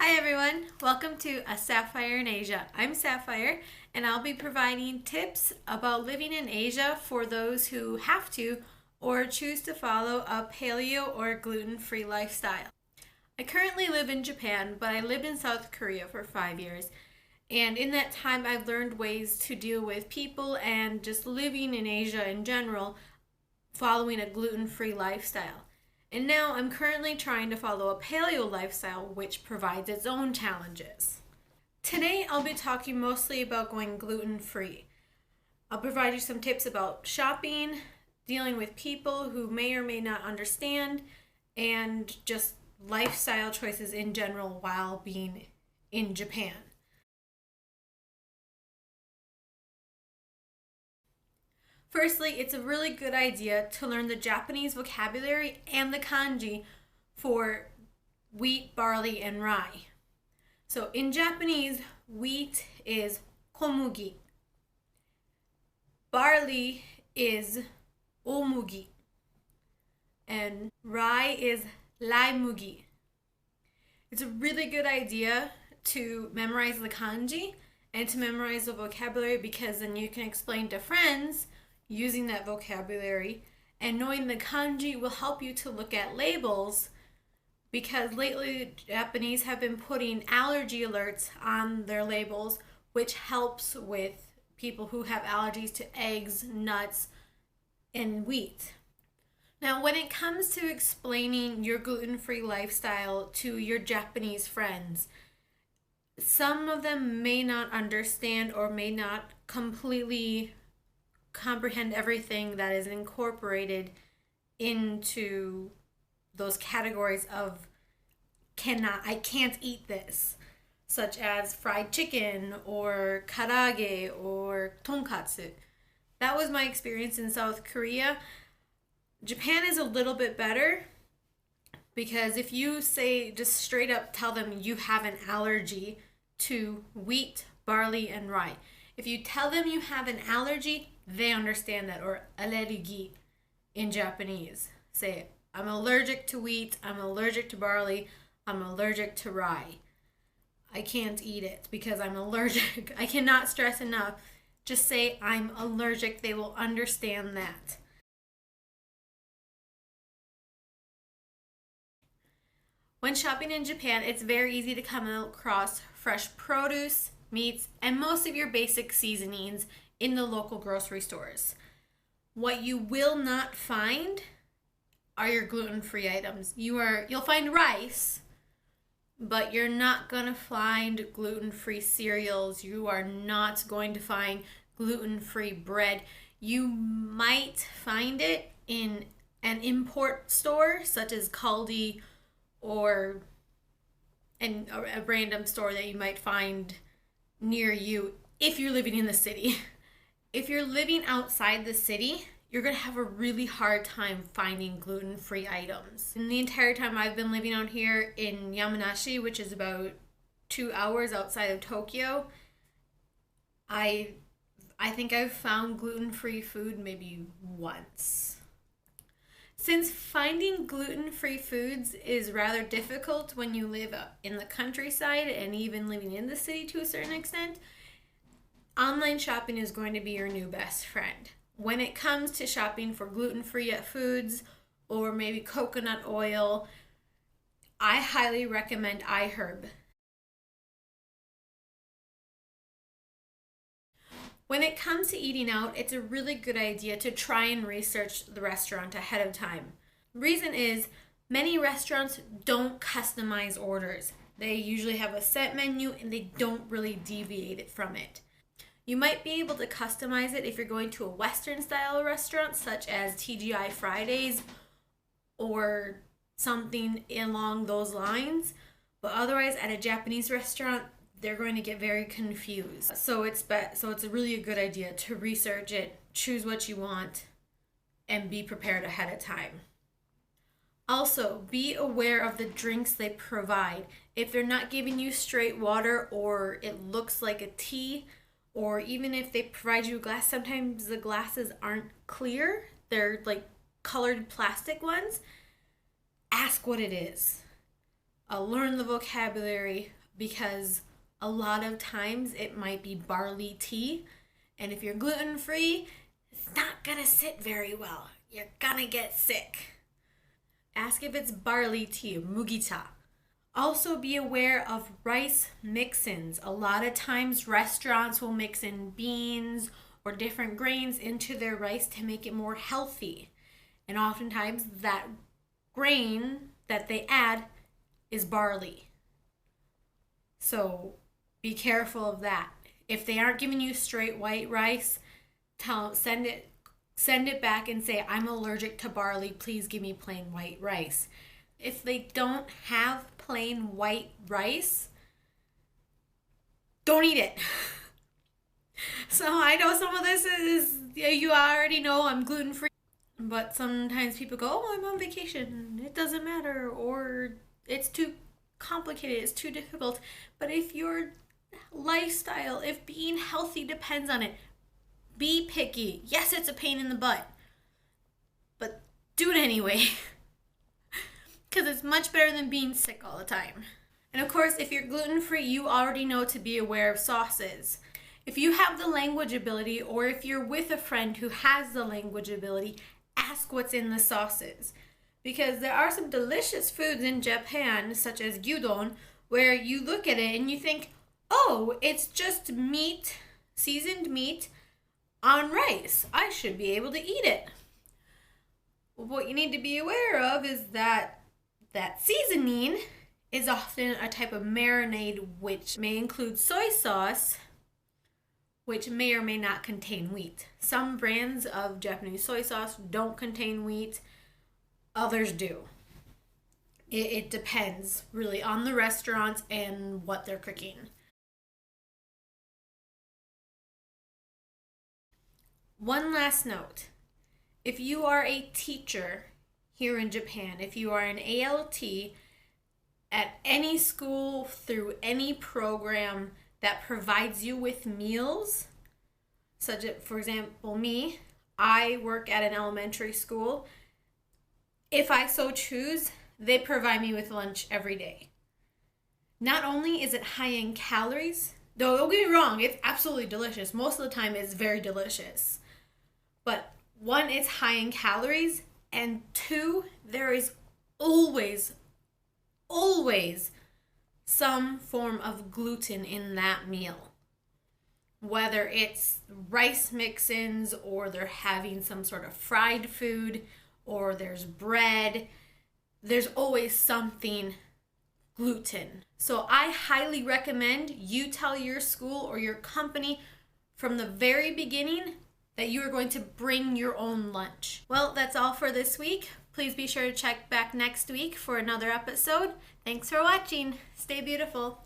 Hi everyone, welcome to A Sapphire in Asia. I'm Sapphire and I'll be providing tips about living in Asia for those who have to or choose to follow a paleo or gluten-free lifestyle. I currently live in Japan, but I lived in South Korea for 5 years. And in that time, I've learned ways to deal with people and just living in Asia in general, following a gluten-free lifestyle. And now I'm currently trying to follow a paleo lifestyle, which provides its own challenges. Today, I'll be talking mostly about going gluten-free. I'll provide you some tips about shopping, dealing with people who may or may not understand, and just lifestyle choices in general while being in Japan. Firstly, it's a really good idea to learn the Japanese vocabulary and the kanji for wheat, barley, and rye. So in Japanese, wheat is komugi, barley is omugi, and rye is raimugi. It's a really good idea to memorize the kanji and to memorize the vocabulary because then you can explain to friends using that vocabulary, and knowing the kanji will help you to look at labels because lately Japanese have been putting allergy alerts on their labels, which helps with people who have allergies to eggs, nuts, and wheat. Now, when it comes to explaining your gluten-free lifestyle to your Japanese friends, some of them may not understand or may not completely comprehend everything that is incorporated into those categories of I can't eat this, such as fried chicken or karage or tonkatsu. That was my experience in South Korea. Japan is a little bit better because if you say, just straight up tell them you have an allergy to wheat, barley, and rye. If you tell them you have an allergy, they understand that, or allergi in Japanese. Say, I'm allergic to wheat, I'm allergic to barley, I'm allergic to rye. I can't eat it because I'm allergic. I cannot stress enough. Just say, I'm allergic. They will understand that. When shopping in Japan, it's very easy to come across fresh produce, meats, and most of your basic seasonings in the local grocery stores. What you will not find are your gluten-free items. You'll find rice, but you're not going to find gluten-free cereals. You are not going to find gluten-free bread. You might find it in an import store such as Caldi or a random store that you might find near you if you're living in the city. If you're living outside the city, you're going to have a really hard time finding gluten-free items. In the entire time I've been living out here in Yamanashi, which is about 2 hours outside of Tokyo, I think I've found gluten-free food maybe once. Since finding gluten-free foods is rather difficult when you live in the countryside and even living in the city to a certain extent, online shopping is going to be your new best friend. When it comes to shopping for gluten-free foods or maybe coconut oil, I highly recommend iHerb. When it comes to eating out, it's a really good idea to try and research the restaurant ahead of time. Reason is, many restaurants don't customize orders. They usually have a set menu and they don't really deviate it from it. You might be able to customize it if you're going to a Western style restaurant such as TGI Fridays or something along those lines, but otherwise at a Japanese restaurant they're going to get very confused. So it's a really good idea to research it, choose what you want, and be prepared ahead of time. Also, be aware of the drinks they provide. If they're not giving you straight water or it looks like a tea, or even if they provide you a glass, sometimes the glasses aren't clear. They're like colored plastic ones. Ask what it is. learn the vocabulary, because a lot of times it might be barley tea. And if you're gluten free, it's not gonna sit very well. You're gonna get sick. Ask if it's barley tea, mugita. Also be aware of rice mix-ins. A lot of times restaurants will mix in beans or different grains into their rice to make it more healthy. And oftentimes that grain that they add is barley. So be careful of that. If they aren't giving you straight white rice, send it back and say, I'm allergic to barley, please give me plain white rice. If they don't have plain white rice, don't eat it. So I know some of this is, you already know I'm gluten free, but sometimes people go, oh, I'm on vacation, it doesn't matter, or it's too complicated, it's too difficult. But if your lifestyle, if being healthy depends on it, be picky. Yes, it's a pain in the butt, but do it anyway. Because it's much better than being sick all the time. And of course, if you're gluten-free, you already know to be aware of sauces. If you have the language ability, or if you're with a friend who has the language ability, ask what's in the sauces. Because there are some delicious foods in Japan, such as gyudon, where you look at it and you think, oh, it's just meat, seasoned meat on rice. I should be able to eat it. What you need to be aware of is that seasoning is often a type of marinade, which may include soy sauce, which may or may not contain wheat. Some brands of Japanese soy sauce don't contain wheat, others do. It depends really on the restaurant and what they're cooking. One last note. If you are a teacher here in Japan, if you are an ALT at any school through any program that provides you with meals, such as, for example, me, I work at an elementary school. If I so choose, they provide me with lunch every day. Not only is it high in calories, though don't get me wrong, it's absolutely delicious. Most of the time it's very delicious. But one, it's high in calories, and two, there is always some form of gluten in that meal. Whether it's rice mix-ins, or they're having some sort of fried food, or there's bread, there's always something gluten. So I highly recommend you tell your school or your company from the very beginning that you are going to bring your own lunch. Well, that's all for this week. Please be sure to check back next week for another episode. Thanks for watching. Stay beautiful.